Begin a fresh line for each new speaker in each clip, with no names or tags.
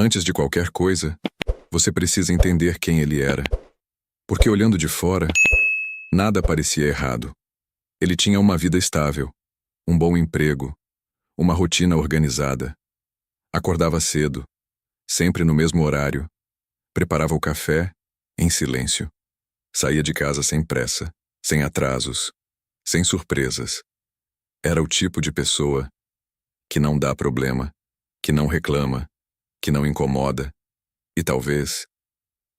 Antes de qualquer coisa, você precisa entender quem ele era. Porque olhando de fora, nada parecia errado. Ele tinha uma vida estável, um bom emprego, uma rotina organizada. Acordava cedo, sempre no mesmo horário, preparava o café, em silêncio. Saía de casa sem pressa, sem atrasos, sem surpresas. Era o tipo de pessoa que não dá problema, que não reclama, que não incomoda. E talvez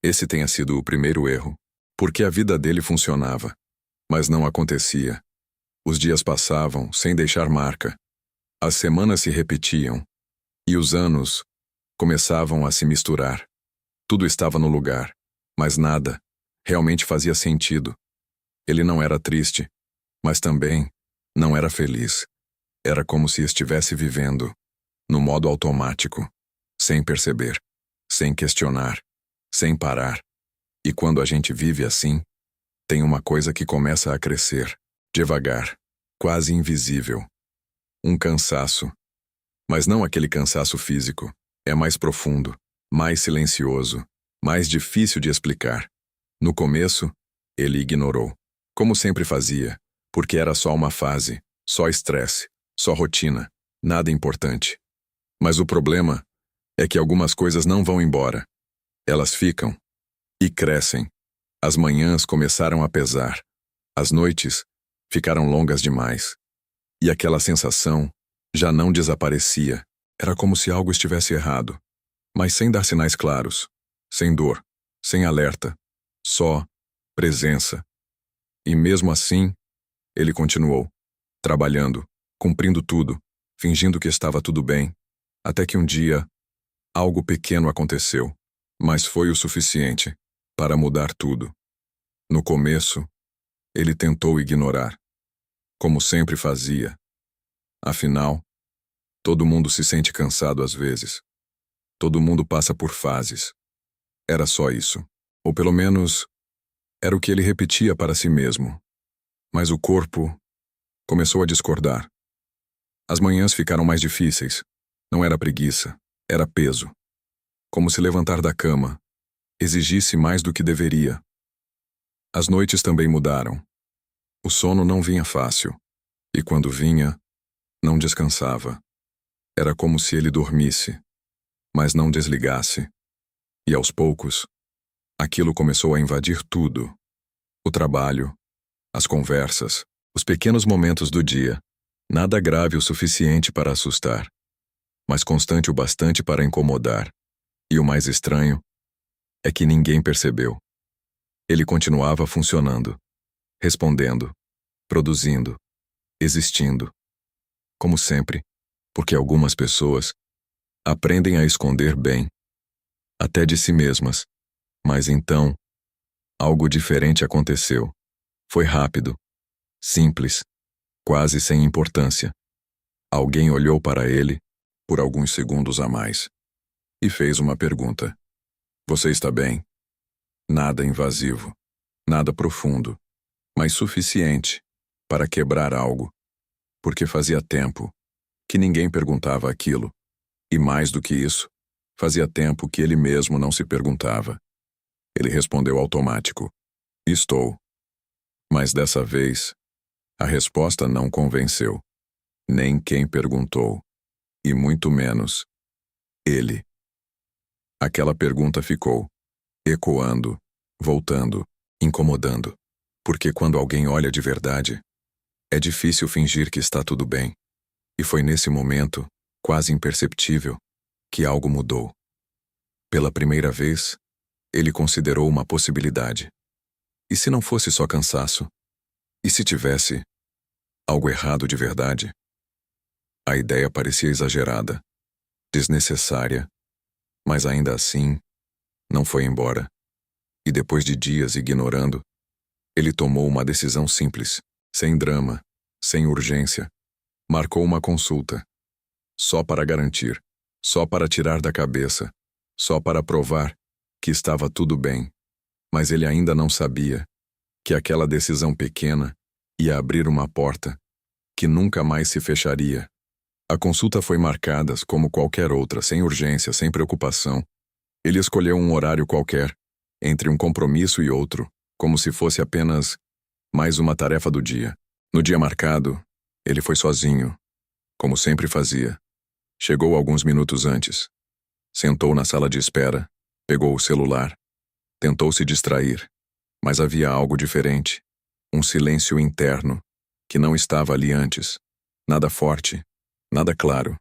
esse tenha sido o primeiro erro, porque a vida dele funcionava, mas não acontecia. Os dias passavam sem deixar marca. As semanas se repetiam e os anos começavam a se misturar. Tudo estava no lugar, mas nada realmente fazia sentido. Ele não era triste, mas também não era feliz. Era como se estivesse vivendo no modo automático, sem perceber, sem questionar, sem parar. E quando a gente vive assim, tem uma coisa que começa a crescer, devagar, quase invisível. Um cansaço. Mas não aquele cansaço físico. É mais profundo, mais silencioso, mais difícil de explicar. No começo, ele ignorou, como sempre fazia, porque era só uma fase, só estresse, só rotina, nada importante. Mas o problema é que algumas coisas não vão embora. Elas ficam e crescem. As manhãs começaram a pesar. As noites ficaram longas demais. E aquela sensação já não desaparecia. Era como se algo estivesse errado, mas sem dar sinais claros, sem dor, sem alerta, só presença. E mesmo assim, ele continuou, trabalhando, cumprindo tudo, fingindo que estava tudo bem, até que um dia, algo pequeno aconteceu, mas foi o suficiente para mudar tudo. No começo, ele tentou ignorar, como sempre fazia. Afinal, todo mundo se sente cansado às vezes. Todo mundo passa por fases. Era só isso. Ou pelo menos, era o que ele repetia para si mesmo. Mas o corpo começou a discordar. As manhãs ficaram mais difíceis. Não era preguiça, era peso. Como se levantar da cama exigisse mais do que deveria. As noites também mudaram. O sono não vinha fácil. E quando vinha, não descansava. Era como se ele dormisse, mas não desligasse. E aos poucos, aquilo começou a invadir tudo. O trabalho, as conversas, os pequenos momentos do dia. Nada grave o suficiente para assustar, mas constante o bastante para incomodar. E o mais estranho é que ninguém percebeu. Ele continuava funcionando, respondendo, produzindo, existindo. Como sempre, porque algumas pessoas aprendem a esconder bem, até de si mesmas. Mas então, algo diferente aconteceu. Foi rápido, simples, quase sem importância. Alguém olhou para ele, por alguns segundos a mais, e fez uma pergunta. Você está bem? Nada invasivo, nada profundo, mas suficiente para quebrar algo, porque fazia tempo que ninguém perguntava aquilo, e mais do que isso, fazia tempo que ele mesmo não se perguntava. Ele respondeu automático: estou. Mas dessa vez, a resposta não convenceu, nem quem perguntou, e muito menos ele. Aquela pergunta ficou, ecoando, voltando, incomodando, porque quando alguém olha de verdade, é difícil fingir que está tudo bem. E foi nesse momento, quase imperceptível, que algo mudou. Pela primeira vez, ele considerou uma possibilidade. E se não fosse só cansaço? E se tivesse algo errado de verdade? A ideia parecia exagerada, desnecessária, mas ainda assim, não foi embora. E depois de dias ignorando, ele tomou uma decisão simples, sem drama, sem urgência. Marcou uma consulta. Só para garantir, só para tirar da cabeça, só para provar que estava tudo bem. Mas ele ainda não sabia que aquela decisão pequena ia abrir uma porta que nunca mais se fecharia. A consulta foi marcada como qualquer outra, sem urgência, sem preocupação. Ele escolheu um horário qualquer, entre um compromisso e outro, como se fosse apenas mais uma tarefa do dia. No dia marcado, ele foi sozinho, como sempre fazia. Chegou alguns minutos antes. Sentou na sala de espera, pegou o celular, tentou se distrair, mas havia algo diferente. Um silêncio interno, que não estava ali antes. Nada forte, nada claro,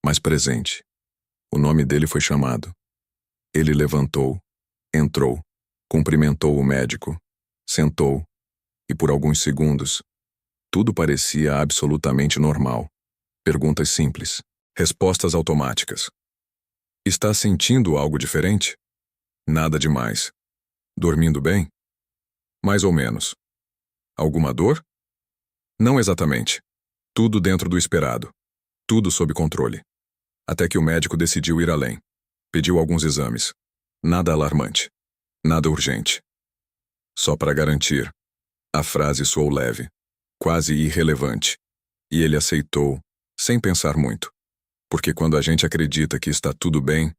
mas presente. O nome dele foi chamado. Ele levantou, entrou, cumprimentou o médico, sentou, e por alguns segundos, tudo parecia absolutamente normal. Perguntas simples, respostas automáticas. Está sentindo algo diferente? Nada demais. Dormindo bem? Mais ou menos. Alguma dor? Não exatamente. Tudo dentro do esperado. Tudo sob controle. Até que o médico decidiu ir além. Pediu alguns exames. Nada alarmante. Nada urgente. Só para garantir. A frase soou leve, quase irrelevante. E ele aceitou, sem pensar muito. Porque quando a gente acredita que está tudo bem,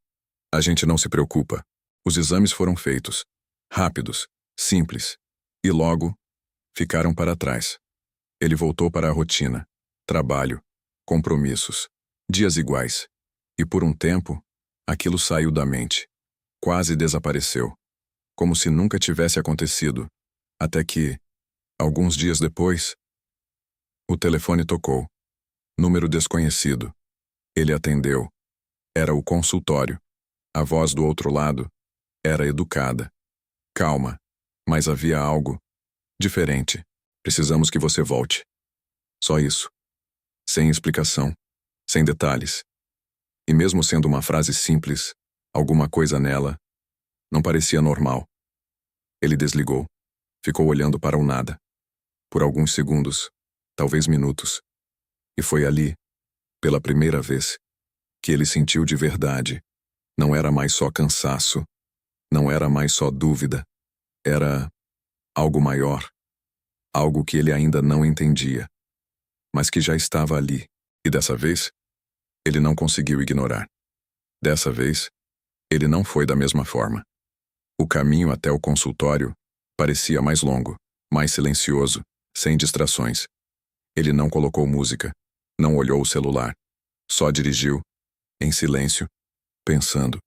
a gente não se preocupa. Os exames foram feitos. Rápidos, simples. E logo, ficaram para trás. Ele voltou para a rotina. Trabalho, compromissos, dias iguais. E por um tempo, aquilo saiu da mente. Quase desapareceu. Como se nunca tivesse acontecido. Até que, alguns dias depois, o telefone tocou. Número desconhecido. Ele atendeu. Era o consultório. A voz do outro lado era educada. Calma, mas havia algo diferente. Precisamos que você volte. Só isso. Sem explicação. Sem detalhes. E mesmo sendo uma frase simples, alguma coisa nela não parecia normal. Ele desligou. Ficou olhando para o nada. Por alguns segundos, talvez minutos. E foi ali, pela primeira vez, que ele sentiu de verdade. Não era mais só cansaço. Não era mais só dúvida. Era algo maior. Algo que ele ainda não entendia. Mas que já estava ali. E dessa vez, ele não conseguiu ignorar. Dessa vez, ele não foi da mesma forma. O caminho até o consultório parecia mais longo, mais silencioso, sem distrações. Ele não colocou música, não olhou o celular. Só dirigiu, em silêncio, pensando.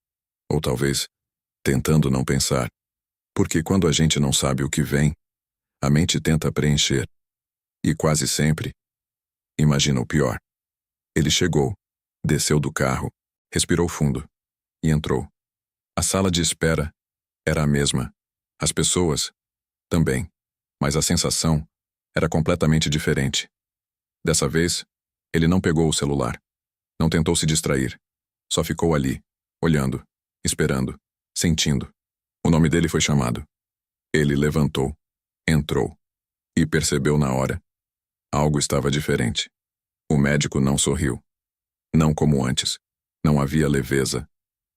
Ou talvez, tentando não pensar. Porque quando a gente não sabe o que vem, a mente tenta preencher. E quase sempre, imagina o pior. Ele chegou, desceu do carro, respirou fundo e entrou. A sala de espera era a mesma. As pessoas também. Mas a sensação era completamente diferente. Dessa vez, ele não pegou o celular. Não tentou se distrair. Só ficou ali, olhando, esperando, sentindo. O nome dele foi chamado. Ele levantou, entrou e percebeu na hora. Algo estava diferente. O médico não sorriu. Não como antes. Não havia leveza.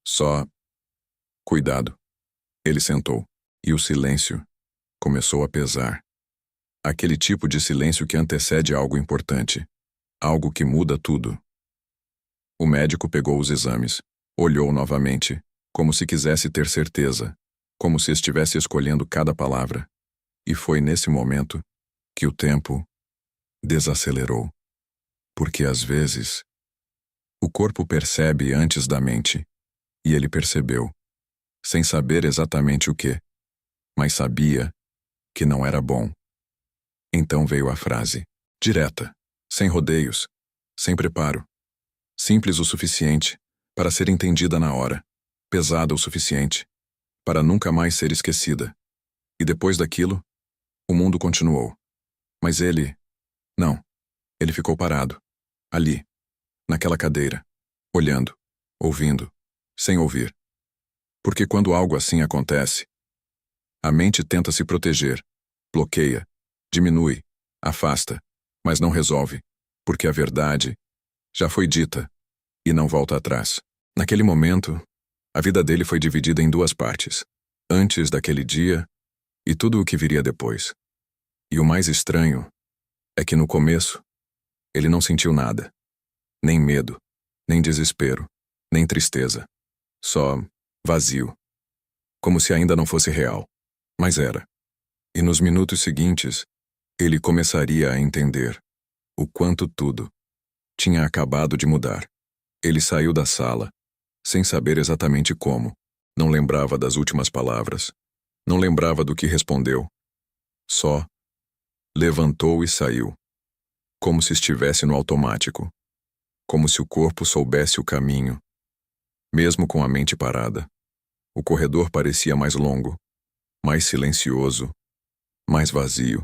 Só cuidado. Ele sentou, e o silêncio começou a pesar. Aquele tipo de silêncio que antecede algo importante. Algo que muda tudo. O médico pegou os exames, olhou novamente, como se quisesse ter certeza, como se estivesse escolhendo cada palavra. E foi nesse momento que o tempo desacelerou. Porque às vezes, o corpo percebe antes da mente, e ele percebeu, sem saber exatamente o que, mas sabia que não era bom. Então veio a frase, direta, sem rodeios, sem preparo, simples o suficiente para ser entendida na hora, pesada o suficiente para nunca mais ser esquecida. E depois daquilo, o mundo continuou. Mas ele, não, ele ficou parado, ali, naquela cadeira, olhando, ouvindo, sem ouvir. Porque quando algo assim acontece, a mente tenta se proteger, bloqueia, diminui, afasta, mas não resolve, porque a verdade já foi dita e não volta atrás. Naquele momento, a vida dele foi dividida em duas partes, antes daquele dia e tudo o que viria depois. E o mais estranho é que no começo, ele não sentiu nada. Nem medo, nem desespero, nem tristeza. Só vazio. Como se ainda não fosse real. Mas era. E nos minutos seguintes, ele começaria a entender o quanto tudo tinha acabado de mudar. Ele saiu da sala, sem saber exatamente como. Não lembrava das últimas palavras. Não lembrava do que respondeu. Só levantou e saiu. Como se estivesse no automático. Como se o corpo soubesse o caminho. Mesmo com a mente parada. O corredor parecia mais longo, mais silencioso, mais vazio.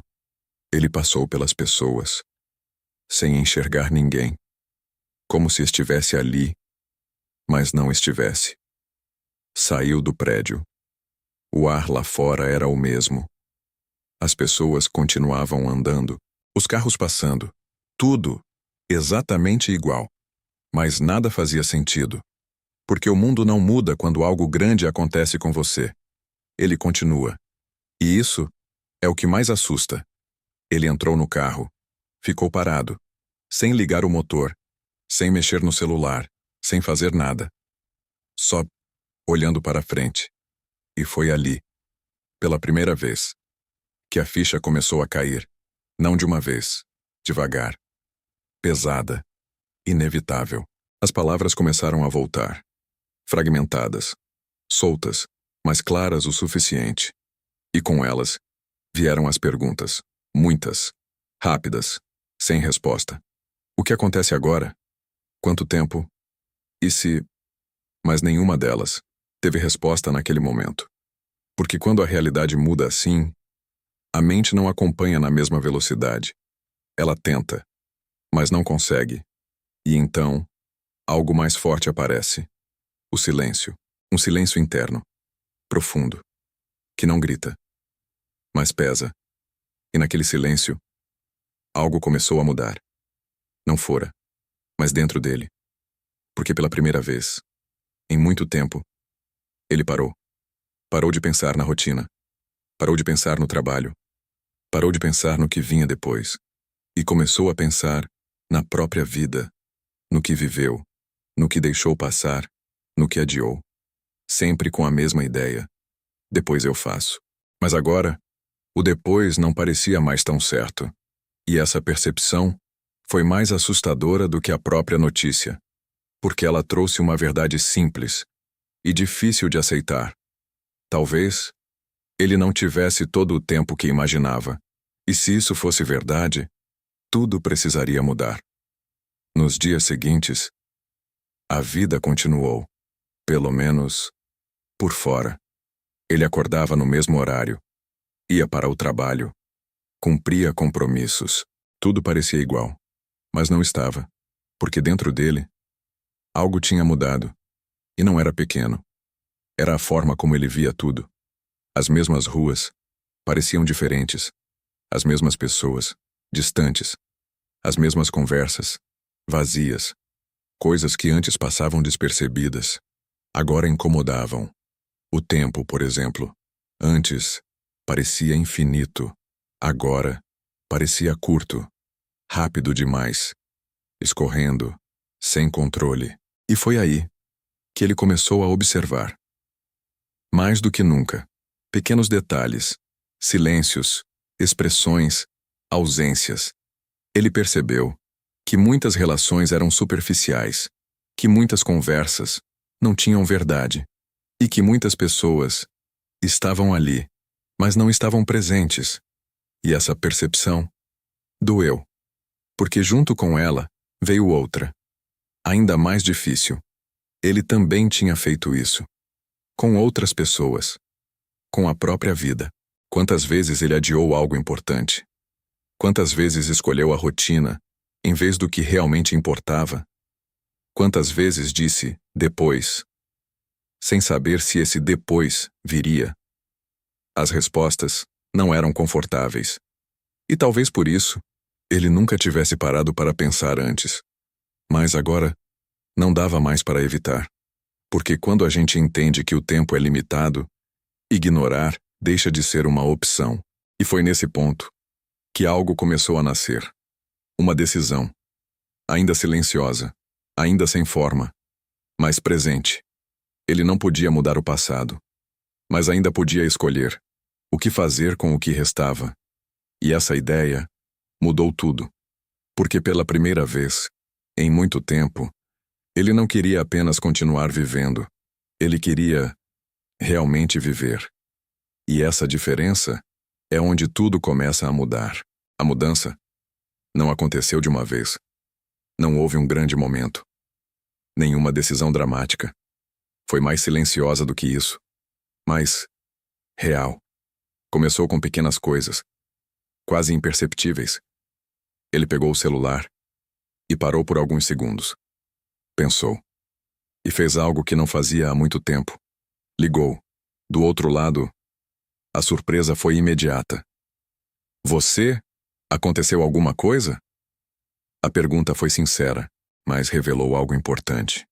Ele passou pelas pessoas, sem enxergar ninguém. Como se estivesse ali, mas não estivesse. Saiu do prédio. O ar lá fora era o mesmo. As pessoas continuavam andando, os carros passando. Tudo exatamente igual. Mas nada fazia sentido. Porque o mundo não muda quando algo grande acontece com você. Ele continua. E isso é o que mais assusta. Ele entrou no carro. Ficou parado. Sem ligar o motor. Sem mexer no celular. Sem fazer nada. Só olhando para frente. E foi ali, pela primeira vez, que a ficha começou a cair. Não de uma vez. Devagar. Pesada. Inevitável. As palavras começaram a voltar. Fragmentadas. Soltas, mas claras o suficiente. E com elas, vieram as perguntas. Muitas. Rápidas. Sem resposta. O que acontece agora? Quanto tempo? E se... Mas nenhuma delas teve resposta naquele momento. Porque quando a realidade muda assim, a mente não acompanha na mesma velocidade. Ela tenta, mas não consegue. E então, algo mais forte aparece. O silêncio. Um silêncio interno. Profundo. Que não grita. Mas pesa. E naquele silêncio, algo começou a mudar. Não fora, mas dentro dele. Porque pela primeira vez, em muito tempo, ele parou. Parou de pensar na rotina. Parou de pensar no trabalho. Parou de pensar no que vinha depois. E começou a pensar na própria vida. No que viveu. No que deixou passar. No que adiou. Sempre com a mesma ideia. Depois eu faço. Mas agora, o depois não parecia mais tão certo. E essa percepção foi mais assustadora do que a própria notícia. Porque ela trouxe uma verdade simples e difícil de aceitar. Talvez ele não tivesse todo o tempo que imaginava. E se isso fosse verdade, tudo precisaria mudar. Nos dias seguintes, a vida continuou. Pelo menos, por fora. Ele acordava no mesmo horário. Ia para o trabalho. Cumpria compromissos. Tudo parecia igual. Mas não estava. Porque dentro dele, algo tinha mudado. E não era pequeno. Era a forma como ele via tudo. As mesmas ruas pareciam diferentes. As mesmas pessoas, distantes. As mesmas conversas, vazias. Coisas que antes passavam despercebidas, agora incomodavam. O tempo, por exemplo, antes parecia infinito. Agora parecia curto, rápido demais, escorrendo, sem controle. E foi aí que ele começou a observar. Mais do que nunca, pequenos detalhes, silêncios, expressões, ausências. Ele percebeu que muitas relações eram superficiais, que muitas conversas não tinham verdade e que muitas pessoas estavam ali, mas não estavam presentes. E essa percepção doeu, porque junto com ela veio outra, ainda mais difícil. Ele também tinha feito isso, com outras pessoas, com a própria vida. Quantas vezes ele adiou algo importante? Quantas vezes escolheu a rotina em vez do que realmente importava? Quantas vezes disse depois, sem saber se esse depois viria? As respostas não eram confortáveis. E talvez por isso, ele nunca tivesse parado para pensar antes. Mas agora, não dava mais para evitar. Porque quando a gente entende que o tempo é limitado, ignorar deixa de ser uma opção. E foi nesse ponto que algo começou a nascer. Uma decisão, ainda silenciosa, ainda sem forma, mas presente. Ele não podia mudar o passado, mas ainda podia escolher o que fazer com o que restava. E essa ideia mudou tudo, porque pela primeira vez, em muito tempo, ele não queria apenas continuar vivendo, ele queria realmente viver. E essa diferença é onde tudo começa a mudar. A mudança não aconteceu de uma vez. Não houve um grande momento. Nenhuma decisão dramática. Foi mais silenciosa do que isso. Mas real. Começou com pequenas coisas, quase imperceptíveis. Ele pegou o celular e parou por alguns segundos. Pensou. E fez algo que não fazia há muito tempo. Ligou. Do outro lado, a surpresa foi imediata. Você? Aconteceu alguma coisa? A pergunta foi sincera, mas revelou algo importante.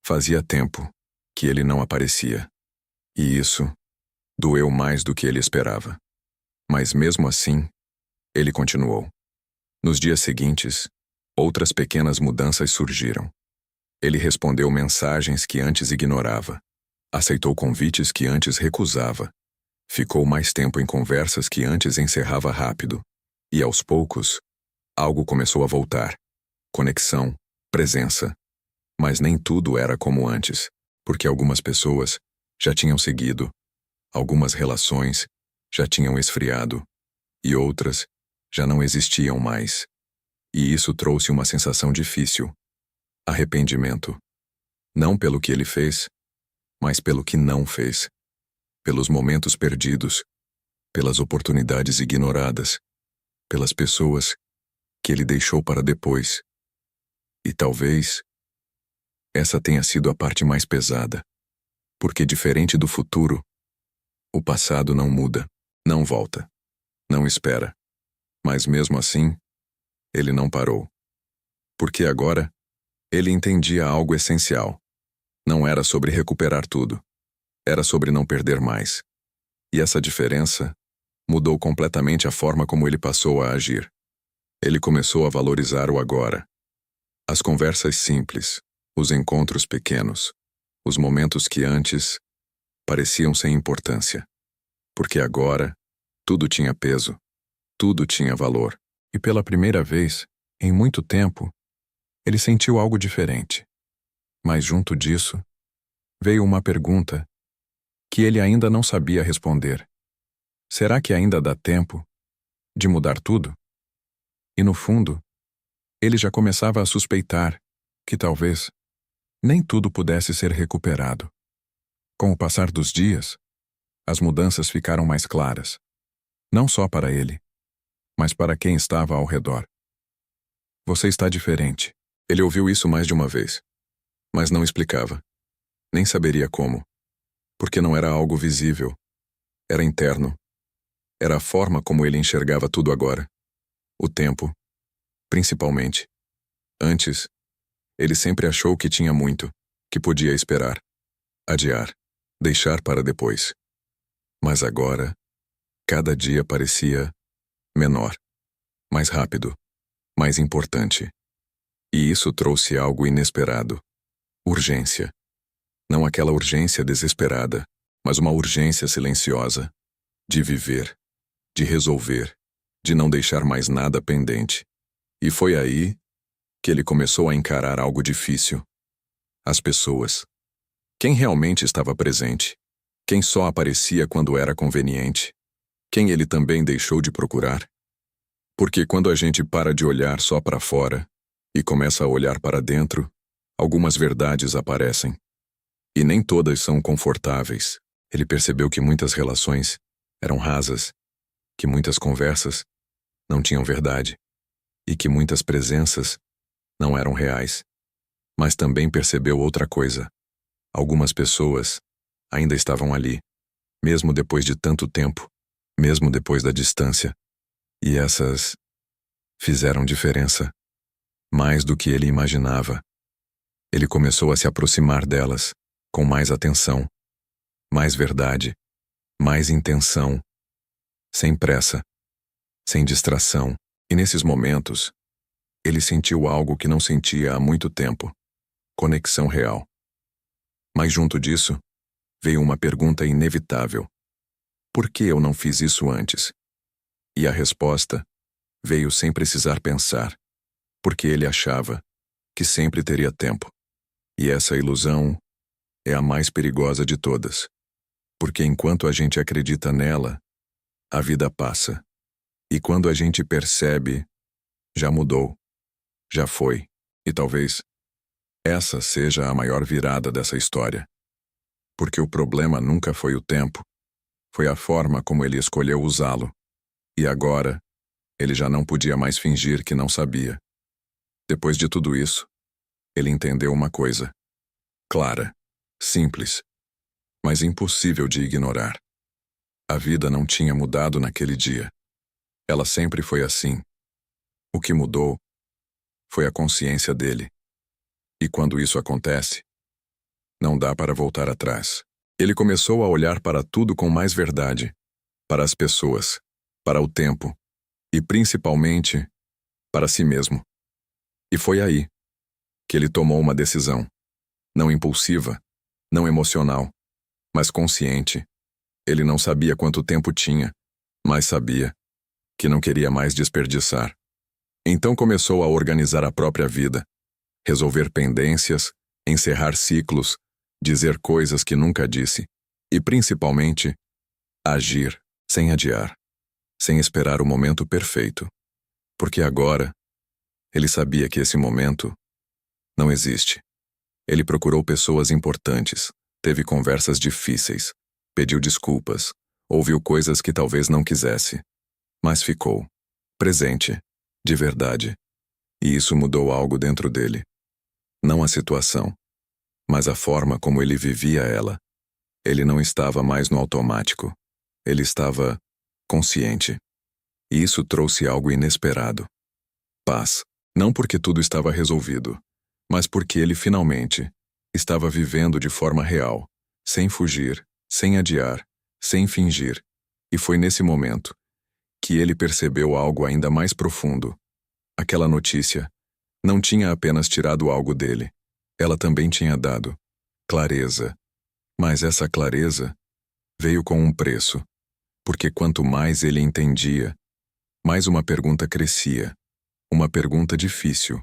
Fazia tempo que ele não aparecia. E isso doeu mais do que ele esperava. Mas mesmo assim, ele continuou. Nos dias seguintes, outras pequenas mudanças surgiram. Ele respondeu mensagens que antes ignorava. Aceitou convites que antes recusava. Ficou mais tempo em conversas que antes encerrava rápido. E aos poucos, algo começou a voltar. Conexão, presença. Mas nem tudo era como antes, porque algumas pessoas já tinham seguido, algumas relações já tinham esfriado, e outras já não existiam mais. E isso trouxe uma sensação difícil. Arrependimento. Não pelo que ele fez, mas pelo que não fez. Pelos momentos perdidos, pelas oportunidades ignoradas, pelas pessoas que ele deixou para depois. E talvez essa tenha sido a parte mais pesada, porque diferente do futuro, o passado não muda, não volta, não espera. Mas mesmo assim, ele não parou. Porque agora, ele entendia algo essencial. Não era sobre recuperar tudo. Era sobre não perder mais. E essa diferença mudou completamente a forma como ele passou a agir. Ele começou a valorizar o agora. As conversas simples, os encontros pequenos, os momentos que antes pareciam sem importância. Porque agora, tudo tinha peso, tudo tinha valor. E pela primeira vez, em muito tempo, ele sentiu algo diferente. Mas junto disso, veio uma pergunta que ele ainda não sabia responder. Será que ainda dá tempo de mudar tudo? E no fundo, ele já começava a suspeitar que talvez nem tudo pudesse ser recuperado. Com o passar dos dias, as mudanças ficaram mais claras. Não só para ele, mas para quem estava ao redor. Você está diferente. Ele ouviu isso mais de uma vez, mas não explicava. Nem saberia como, porque não era algo visível. Era interno. Era a forma como ele enxergava tudo agora. O tempo, principalmente. Antes, ele sempre achou que tinha muito, que podia esperar, adiar, deixar para depois. Mas agora, cada dia parecia menor, mais rápido, mais importante. E isso trouxe algo inesperado. Urgência. Não aquela urgência desesperada, mas uma urgência silenciosa. De viver, de resolver, de não deixar mais nada pendente. E foi aí que ele começou a encarar algo difícil. As pessoas. Quem realmente estava presente? Quem só aparecia quando era conveniente? Quem ele também deixou de procurar? Porque quando a gente para de olhar só para fora e começa a olhar para dentro, algumas verdades aparecem. E nem todas são confortáveis. Ele percebeu que muitas relações eram rasas, que muitas conversas não tinham verdade e que muitas presenças não eram reais. Mas também percebeu outra coisa. Algumas pessoas ainda estavam ali, mesmo depois de tanto tempo, mesmo depois da distância. E essas fizeram diferença, mais do que ele imaginava. Ele começou a se aproximar delas, com mais atenção, mais verdade, mais intenção, sem pressa, sem distração. E nesses momentos, ele sentiu algo que não sentia há muito tempo. conexão real. Mas junto disso, veio uma pergunta inevitável. Por que eu não fiz isso antes? E a resposta veio sem precisar pensar, porque ele achava que sempre teria tempo. E essa ilusão é a mais perigosa de todas, porque enquanto a gente acredita nela, a vida passa. E quando a gente percebe, já mudou, já foi. E talvez essa seja a maior virada dessa história. Porque o problema nunca foi o tempo, foi a forma como ele escolheu usá-lo. E agora, ele já não podia mais fingir que não sabia. Depois de tudo isso, ele entendeu uma coisa. Clara, simples, mas impossível de ignorar. A vida não tinha mudado naquele dia. Ela sempre foi assim. O que mudou foi a consciência dele. E quando isso acontece, não dá para voltar atrás. Ele começou a olhar para tudo com mais verdade, para as pessoas, para o tempo e, principalmente, para si mesmo. E foi aí que ele tomou uma decisão, não impulsiva, não emocional, mas consciente. Ele não sabia quanto tempo tinha, mas sabia que não queria mais desperdiçar. Então começou a organizar a própria vida, resolver pendências, encerrar ciclos, dizer coisas que nunca disse e, principalmente, agir sem adiar, sem esperar o momento perfeito. Porque agora, ele sabia que esse momento não existe. Ele procurou pessoas importantes, teve conversas difíceis, pediu desculpas, ouviu coisas que talvez não quisesse, mas ficou presente, de verdade. E isso mudou algo dentro dele. Não a situação, mas a forma como ele vivia ela. Ele não estava mais no automático. Ele estava consciente. E isso trouxe algo inesperado. Paz. Não porque tudo estava resolvido, mas porque ele finalmente estava vivendo de forma real, sem fugir, sem adiar, sem fingir. E foi nesse momento que ele percebeu algo ainda mais profundo. Aquela notícia não tinha apenas tirado algo dele, ela também tinha dado clareza. Mas essa clareza veio com um preço, porque quanto mais ele entendia, mais uma pergunta crescia. Uma pergunta difícil,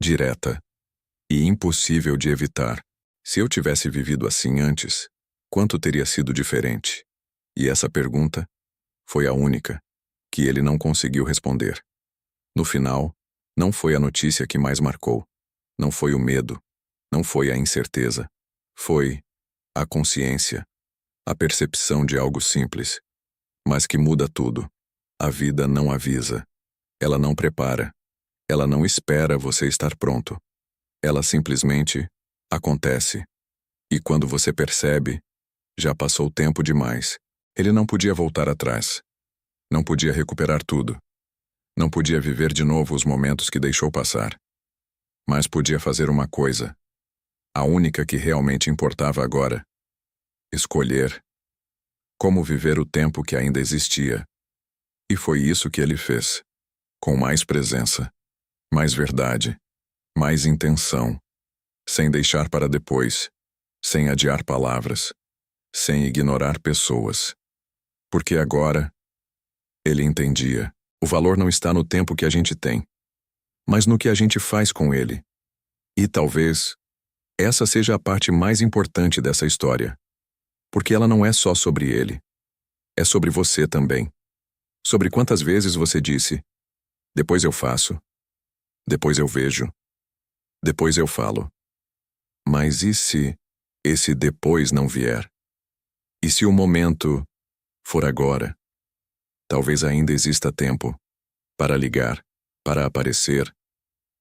direta e impossível de evitar. Se eu tivesse vivido assim antes, quanto teria sido diferente? E essa pergunta foi a única que ele não conseguiu responder. No final, não foi a notícia que mais marcou, não foi o medo, não foi a incerteza, foi a consciência, a percepção de algo simples, mas que muda tudo. A vida não avisa, ela não prepara, ela não espera você estar pronto. Ela simplesmente acontece. E quando você percebe, já passou tempo demais. Ele não podia voltar atrás. Não podia recuperar tudo. Não podia viver de novo os momentos que deixou passar. Mas podia fazer uma coisa, a única que realmente importava agora: escolher como viver o tempo que ainda existia. E foi isso que ele fez, com mais presença, mais verdade, mais intenção, sem deixar para depois, sem adiar palavras, sem ignorar pessoas. Porque agora, ele entendia, o valor não está no tempo que a gente tem, mas no que a gente faz com ele. E talvez essa seja a parte mais importante dessa história, porque ela não é só sobre ele, é sobre você também. Sobre quantas vezes você disse: depois eu faço, depois eu vejo, depois eu falo. Mas e se esse depois não vier? E se o momento for agora? Talvez ainda exista tempo para ligar, para aparecer,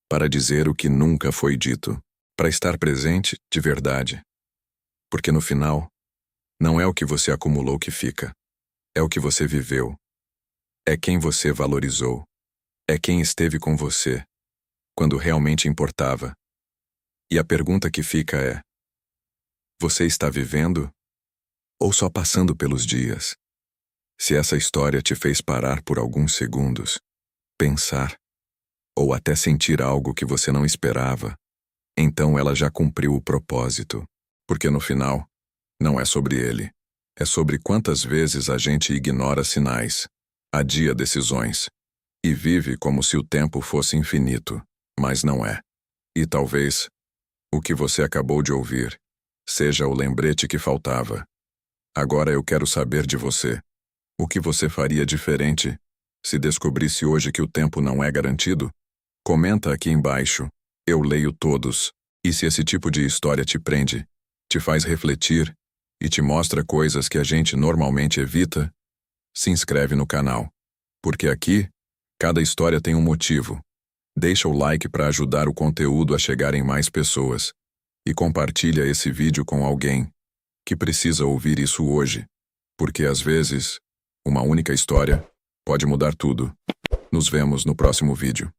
para dizer o que nunca foi dito, para estar presente de verdade. Porque no final, não é o que você acumulou que fica, é o que você viveu. É quem você valorizou, é quem esteve com você quando realmente importava. E a pergunta que fica é: você está vivendo ou só passando pelos dias? Se essa história te fez parar por alguns segundos, pensar, ou até sentir algo que você não esperava, então ela já cumpriu o propósito. Porque no final, não é sobre ele. É sobre quantas vezes a gente ignora sinais, adia decisões e vive como se o tempo fosse infinito, mas não é. E talvez o que você acabou de ouvir seja o lembrete que faltava. Agora eu quero saber de você. O que você faria diferente se descobrisse hoje que o tempo não é garantido? Comenta aqui embaixo. Eu leio todos. E se esse tipo de história te prende, te faz refletir e te mostra coisas que a gente normalmente evita, se inscreve no canal. Porque aqui, cada história tem um motivo. Deixa o like para ajudar o conteúdo a chegar em mais pessoas. E compartilha esse vídeo com alguém que precisa ouvir isso hoje. Porque às vezes, uma única história pode mudar tudo. Nos vemos no próximo vídeo.